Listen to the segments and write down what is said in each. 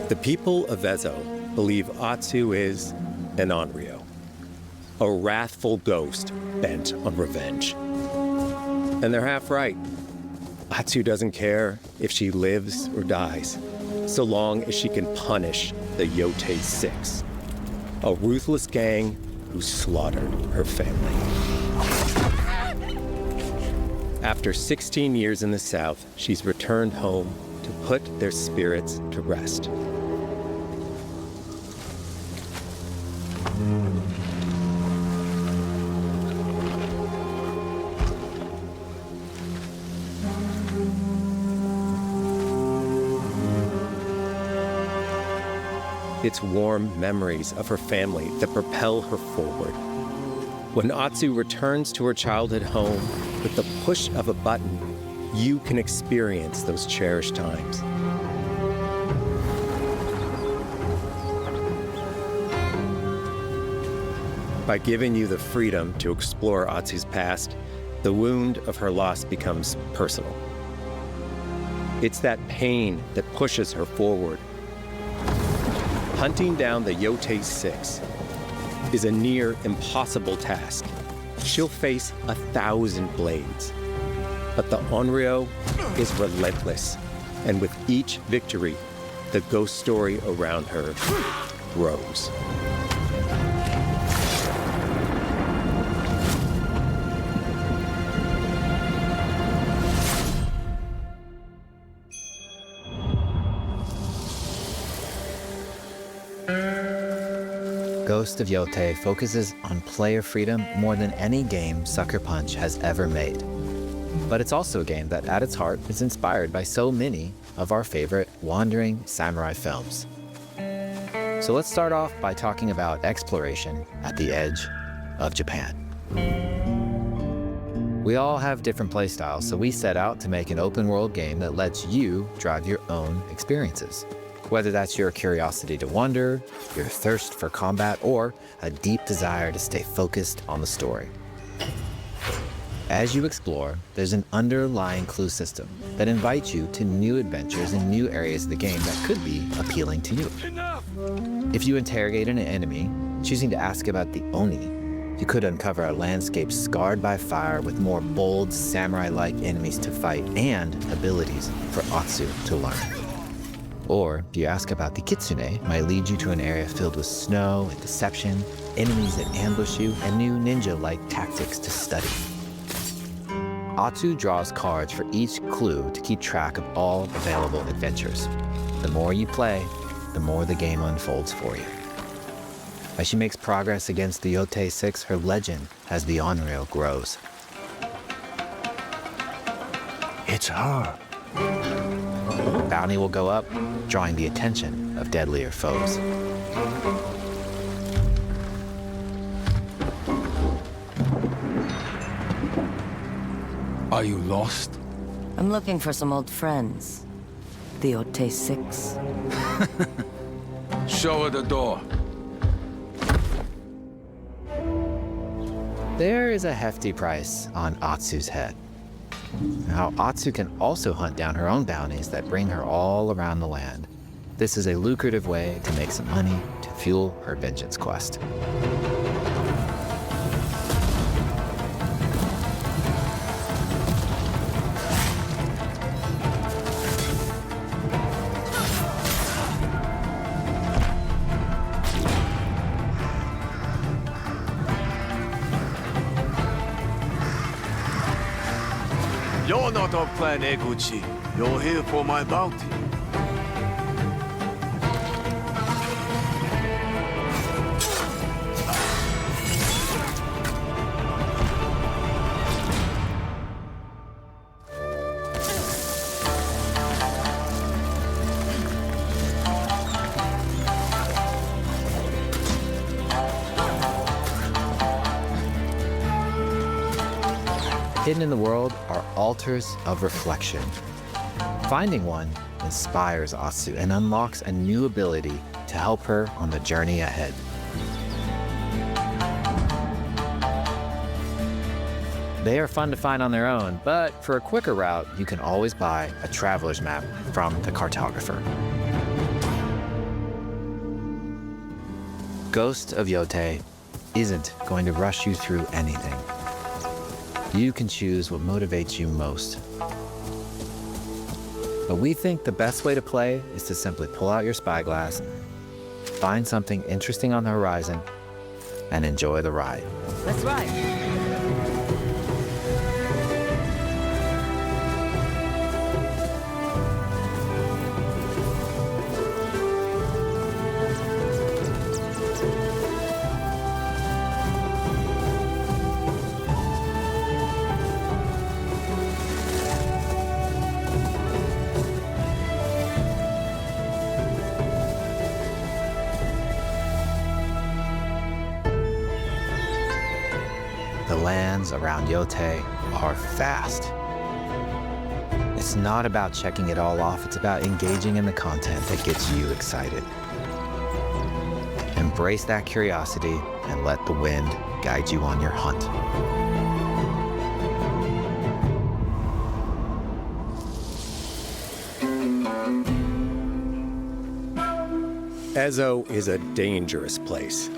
The people of Ezo believe Atsu is an Onryo, a wrathful ghost bent on revenge. And they're half right. Atsu doesn't care if she lives or dies, so long as she can punish the Yotei 6, a ruthless gang who slaughtered her family. After 16 years in the South, she's returned home to put their spirits to rest. It's warm memories of her family that propel her forward. When Atsu returns to her childhood home, with the push of a button, you can experience those cherished times. By giving you the freedom to explore Atsu's past, the wound of her loss becomes personal. It's that pain that pushes her forward. Hunting down the Yotei 6 is a near impossible task. She'll face 1,000 blades. But the Onryo is relentless, and with each victory, the ghost story around her grows. Ghost of Yotei focuses on player freedom more than any game Sucker Punch has ever made. But it's also a game that at its heart is inspired by so many of our favorite wandering samurai films. So let's start off by talking about exploration at the edge of Japan. We all have different playstyles, so we set out to make an open world game that lets you drive your own experiences. Whether that's your curiosity to wander, your thirst for combat, or a deep desire to stay focused on the story. As you explore, there's an underlying clue system that invites you to new adventures in new areas of the game that could be appealing to you. If you interrogate an enemy, choosing to ask about the Oni, you could uncover a landscape scarred by fire with more bold, samurai-like enemies to fight and abilities for Atsu to learn. Or if you ask about the Kitsune, might lead you to an area filled with snow and deception, enemies that ambush you, and new ninja-like tactics to study. Atsu draws cards for each clue to keep track of all available adventures. The more you play, the more the game unfolds for you. As she makes progress against the Yotei 6, her legend as the Onryo grows. It's her. Bounty will go up, drawing the attention of deadlier foes. Are you lost? I'm looking for some old friends. The Yotei 6. Show her the door. There is a hefty price on Atsu's head. Now, Atsu can also hunt down her own bounties that bring her all around the land. This is a lucrative way to make some money to fuel her vengeance quest. You're not of Clan Eguchi. You're here for my bounty. Hidden in the world are altars of reflection. Finding one inspires Atsu and unlocks a new ability to help her on the journey ahead. They are fun to find on their own, but for a quicker route, you can always buy a traveler's map from the cartographer. Ghost of Yotei isn't going to rush you through anything. You can choose what motivates you most. But we think the best way to play is to simply pull out your spyglass, find something interesting on the horizon, and enjoy the ride. Let's ride. The lands around Yotei are fast. It's not about checking it all off, it's about engaging in the content that gets you excited. Embrace that curiosity and let the wind guide you on your hunt. Ezo is a dangerous place.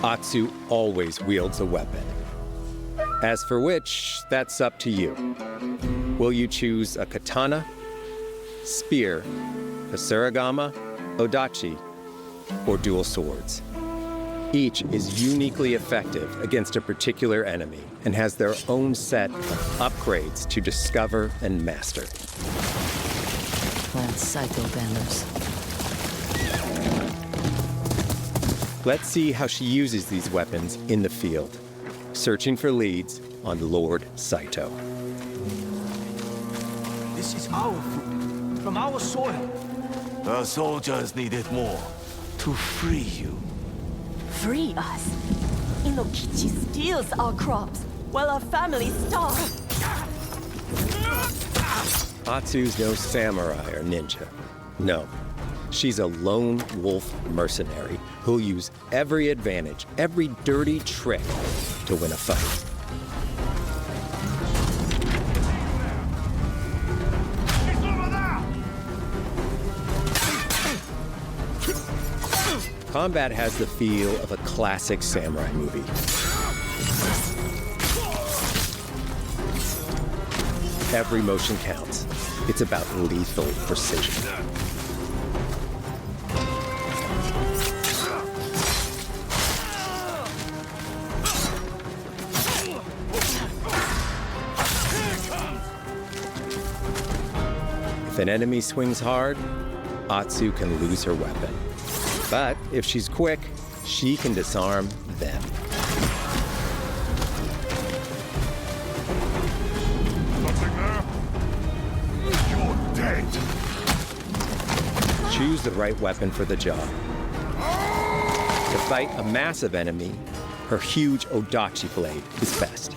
Atsu always wields a weapon. As for which, that's up to you. Will you choose a katana, spear, a surigama, odachi, or dual swords? Each is uniquely effective against a particular enemy and has their own set of upgrades to discover and master. Plant Saito banners. Let's see how she uses these weapons in the field, searching for leads on Lord Saito. This is our food, from our soil. The soldiers need it more to free you. Free us. Inokichi steals our crops while our families starve. Atsu's no samurai or ninja. No, she's a lone wolf mercenary who'll use every advantage, every dirty trick to win a fight. Combat has the feel of a classic samurai movie. Every motion counts. It's about lethal precision. If an enemy swings hard, Atsu can lose her weapon. But if she's quick, she can disarm them. Nothing there? You're dead. Choose the right weapon for the job. To fight a massive enemy, her huge odachi blade is best.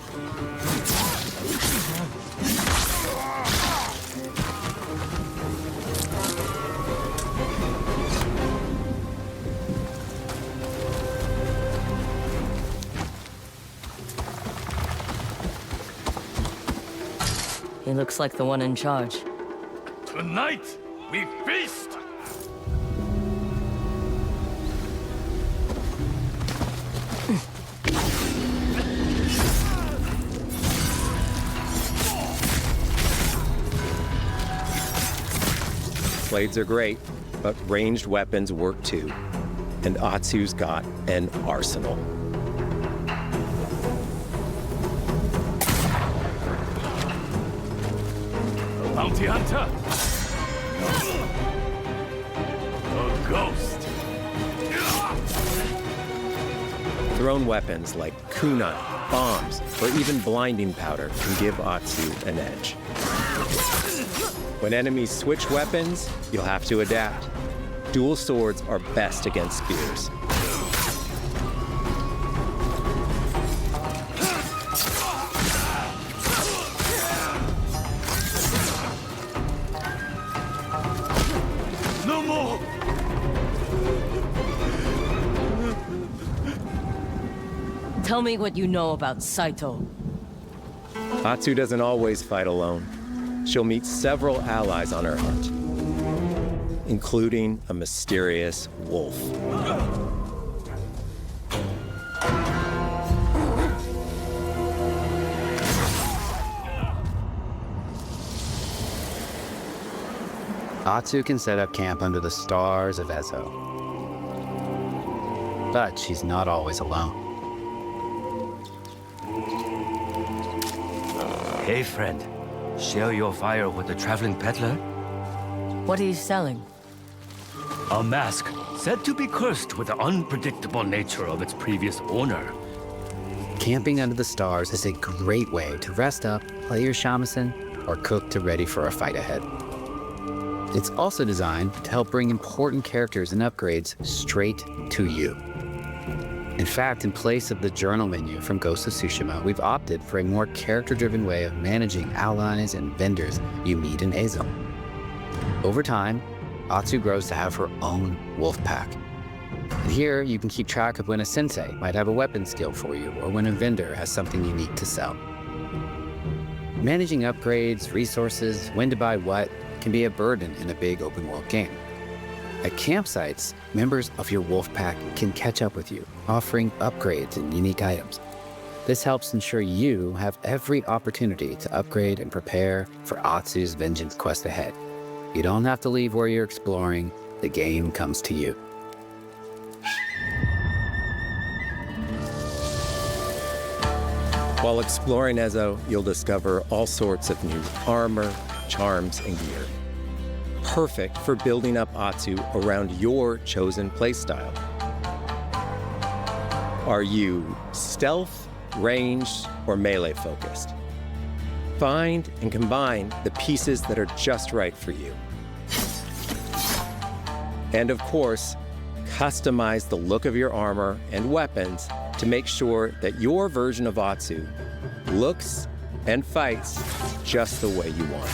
He looks like the one in charge. Tonight, we feast! Blades are great, but ranged weapons work too. And Atsu's got an arsenal. Bounty hunter! A ghost! Thrown weapons like kunai, bombs, or even blinding powder can give Atsu an edge. When enemies switch weapons, you'll have to adapt. Dual swords are best against spears. No more! Tell me what you know about Saito. Atsu doesn't always fight alone. She'll meet several allies on her hunt, including a mysterious wolf. Atsu can set up camp under the stars of Ezo. But she's not always alone. Hey, friend. Share your fire with the traveling peddler? What are you selling? A mask said to be cursed with the unpredictable nature of its previous owner. Camping under the stars is a great way to rest up, play your shamisen, or cook to ready for a fight ahead. It's also designed to help bring important characters and upgrades straight to you. In fact, in place of the journal menu from Ghost of Tsushima, we've opted for a more character-driven way of managing allies and vendors you meet in Ezo. Over time, Atsu grows to have her own wolf pack. And here, you can keep track of when a sensei might have a weapon skill for you, or when a vendor has something unique to sell. Managing upgrades, resources, when to buy what, can be a burden in a big open-world game. At campsites, members of your wolf pack can catch up with you, offering upgrades and unique items. This helps ensure you have every opportunity to upgrade and prepare for Atsu's vengeance quest ahead. You don't have to leave where you're exploring, the game comes to you. While exploring Ezo, you'll discover all sorts of new armor, charms, and gear. Perfect for building up Atsu around your chosen playstyle. Are you stealth, ranged, or melee focused? Find and combine the pieces that are just right for you. And of course, customize the look of your armor and weapons to make sure that your version of Atsu looks and fights just the way you want.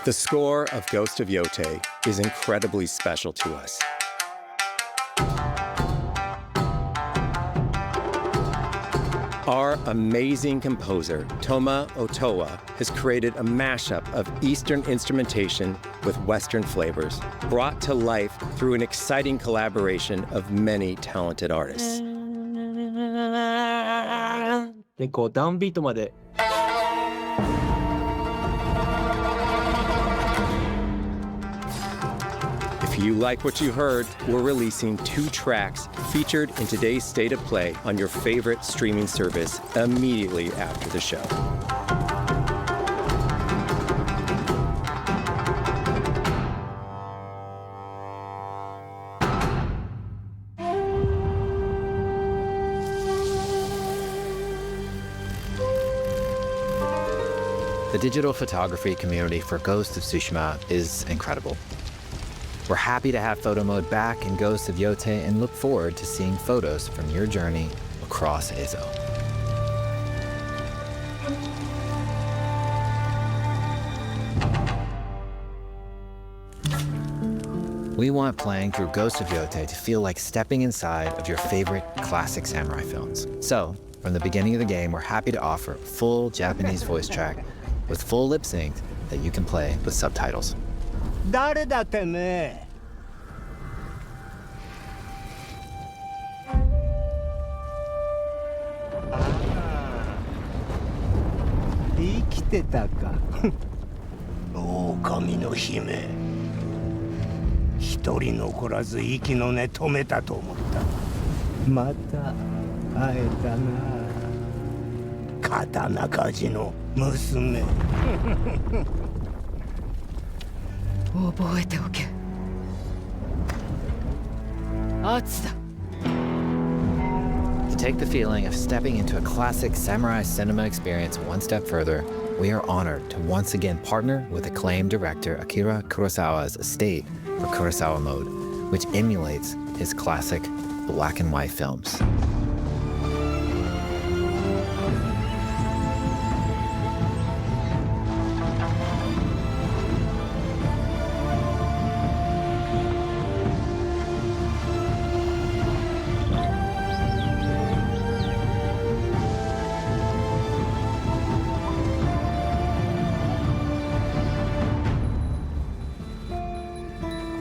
The score of Ghost of Yotei is incredibly special to us. Our amazing composer, Toma Otoa, has created a mashup of Eastern instrumentation with Western flavors, brought to life through an exciting collaboration of many talented artists. でこうダウンビートまで If you like what you heard, we're releasing 2 tracks featured in today's State of Play on your favorite streaming service immediately after the show. The digital photography community for Ghost of Tsushima is incredible. We're happy to have photo mode back in Ghost of Yotei and look forward to seeing photos from your journey across Ezo. We want playing through Ghost of Yotei to feel like stepping inside of your favorite classic samurai films. So, from the beginning of the game, we're happy to offer a full Japanese voice track with full lip sync that you can play with subtitles. 誰だてめえ生きてたか狼の姫一人残らず息の根止めたと思ったまた会えたな刀鍛冶の娘覚えておけ。アツだ。 To take the feeling of stepping into a classic samurai cinema experience one step further, we are honored to once again partner with acclaimed director Akira Kurosawa's estate for Kurosawa Mode, which emulates his classic black and white films.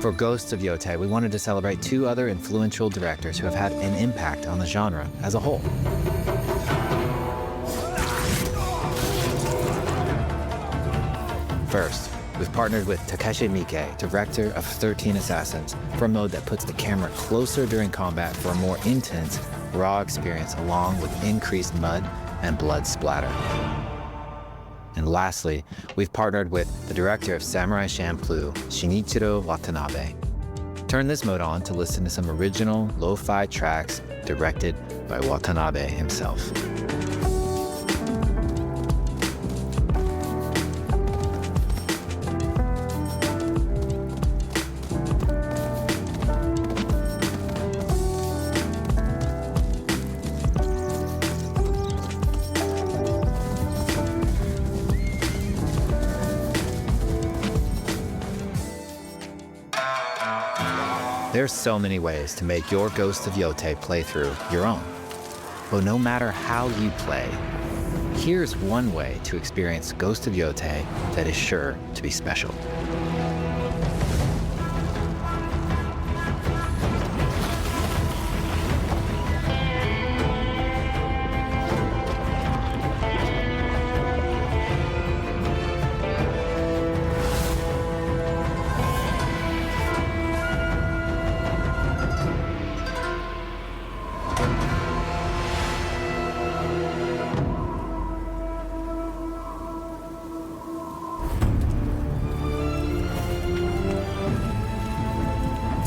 For Ghosts of Yotei, we wanted to celebrate two other influential directors who have had an impact on the genre as a whole. First, we've partnered with Takeshi Miike, director of 13 Assassins, for a mode that puts the camera closer during combat for a more intense, raw experience along with increased mud and blood splatter. And lastly, we've partnered with the director of Samurai Champloo, Shinichiro Watanabe. Turn this mode on to listen to some original lo-fi tracks directed by Watanabe himself. There's so many ways to make your Ghost of Yotei playthrough your own. But no matter how you play, here's one way to experience Ghost of Yotei that is sure to be special.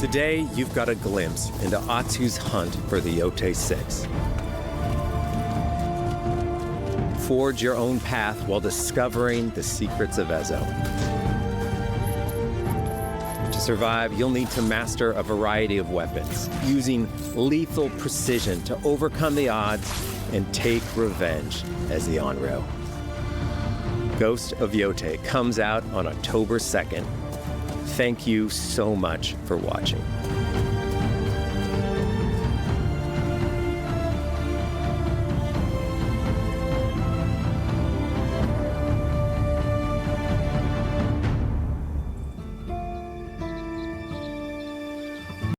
Today, you've got a glimpse into Atsu's hunt for the Yotei 6. Forge your own path while discovering the secrets of Ezo. To survive, you'll need to master a variety of weapons, using lethal precision to overcome the odds and take revenge as the Onryo. Ghost of Yotei comes out on October 2nd. Thank you so much for watching.